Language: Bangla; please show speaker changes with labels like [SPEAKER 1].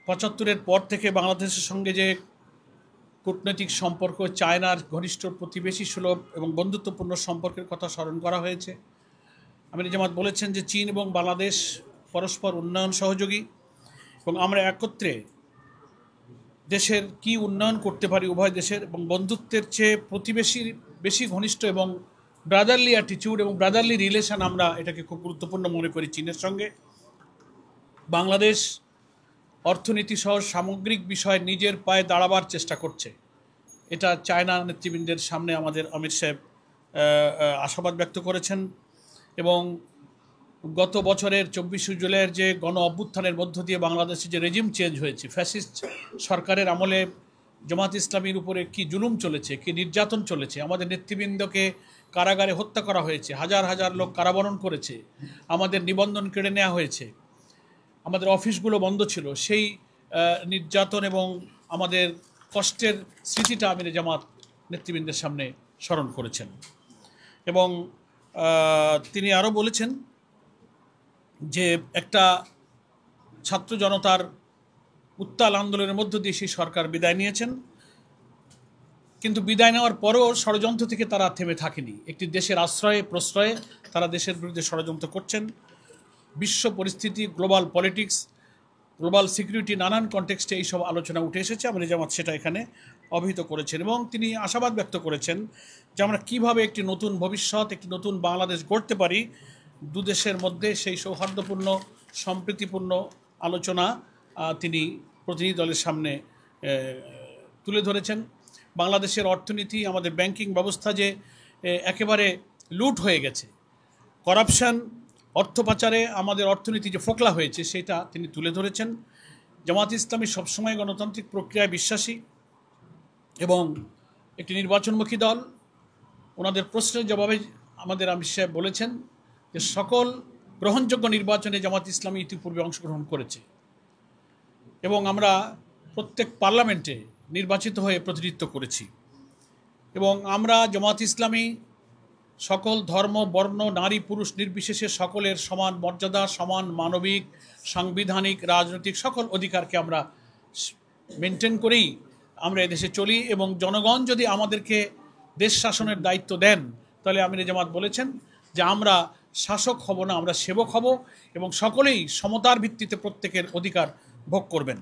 [SPEAKER 1] ৭৫-এর পর থেকে বাংলাদেশের সঙ্গে যে কূটনৈতিক সম্পর্ক, চায়নার ঘনিষ্ঠ প্রতিবেশী সুলভ এবং বন্ধুত্বপূর্ণ সম্পর্কের কথা স্মরণ করা হয়েছে। আমির জামাত বলেছেন যে চীন এবং বাংলাদেশ পরস্পর উন্নয়ন সহযোগী এবং আমরা একত্রে দেশের কি উন্নয়ন করতে পারি উভয় দেশের, এবং বন্ধুত্বের চেয়ে প্রতিবেশীর বেশি ঘনিষ্ঠ এবং ব্রাদারলি অ্যাটিটিউড এবং ব্রাদারলি রিলেশন, আমরা এটাকে খুব গুরুত্বপূর্ণ মনে করি চীনের সঙ্গে। বাংলাদেশ অর্থনীতি সহ সামগ্রিক বিষয়ে নিজের পায়ে দাঁড়াবার চেষ্টা করছে, এটা চায়না নেতৃবৃন্দের সামনে আমাদের আমির সাহেব আশাবাদ ব্যক্ত করেছেন। এবং গত বছরের ২৪শে জুলাইয়ের যে গণ অভ্যুত্থানের মধ্য দিয়ে বাংলাদেশে যে রেজিম চেঞ্জ হয়েছে, ফ্যাসিস্ট সরকারের আমলে জামাত ইসলামীর উপরে কি জুলুম চলেছে, কি নির্যাতন চলেছে, আমাদের নেতৃবৃন্দকে কারাগারে হত্যা করা হয়েছে, হাজার হাজার লোক কারাবরণ করেছে, আমাদের নিবন্ধন কেড়ে নেওয়া হয়েছে, আমাদের অফিসগুলো বন্ধ ছিল, সেই নির্যাতন এবং আমাদের কষ্টের স্মৃতিটা আমির জামাত নেতৃবৃন্দের সামনে স্মরণ করেছেন। এবং তিনি আরও বলেছেন যে একটা ছাত্র জনতার উত্তাল আন্দোলনের মধ্য দিয়ে সেই সরকার বিদায় নিয়েছেন, কিন্তু বিদায় নেওয়ার পরেও ষড়যন্ত্র থেকে তারা থেমে থাকেনি। একটি দেশের আশ্রয়ে প্রশ্রয়ে তারা দেশের বিরুদ্ধে ষড়যন্ত্র করছেন। বিশ্ব পরিস্থিতি, গ্লোবাল পলিটিক্স, গ্লোবাল সিকিউরিটি, নানান কনটেক্সটে এইসব আলোচনা উঠে এসেছে। আমির জামাত সেটা এখানে অভিহিত করেছেন এবং তিনি আশাবাদ ব্যক্ত করেছেন যে আমরা কীভাবে একটি নতুন ভবিষ্যৎ, একটি নতুন বাংলাদেশ গড়তে পারি দু দেশের মধ্যে, সেই সৌহার্দ্যপূর্ণ সম্প্রীতিপূর্ণ আলোচনা তিনি প্রতিনিধি দলের সামনে তুলে ধরেছেন। বাংলাদেশের অর্থনীতি, আমাদের ব্যাংকিং ব্যবস্থা যে একেবারে লুট হয়ে গেছে, করাপশন, অর্থ পাচারে আমাদের অর্থনীতি যে ফোকলা হয়েছে, সেটা তিনি তুলে ধরেছেন। জামাত ইসলামী সবসময় গণতান্ত্রিক প্রক্রিয়ায় বিশ্বাসী এবং একটি নির্বাচনমুখী দল। ওনাদের প্রশ্নের জবাবে আমাদের আমির সাহেব বলেছেন যে সকল গ্রহণযোগ্য নির্বাচনে জামাত ইসলামী ইতিপূর্বে অংশগ্রহণ করেছে এবং আমরা প্রত্যেক পার্লামেন্টে নির্বাচিত হয়ে প্রতিনিধিত্ব করেছি এবং আমরা জামাত ইসলামী সকল ধর্ম, বর্ণ, নারী, পুরুষ নির্বিশেষে সকলের সমান মর্যাদা, সমান মানবিক, সাংবিধানিক, রাজনৈতিক সকল অধিকারকে আমরা মেনটেন করেই আমরা এদেশে চলি এবং জনগণ যদি আমাদেরকে দেশ শাসনের দায়িত্ব দেন, তাহলে আমির জামাত বলেছেন যে আমরা শাসক হব না, আমরা সেবক হব এবং সকলেই সমতার ভিত্তিতে প্রত্যেকের অধিকার ভোগ করবেন।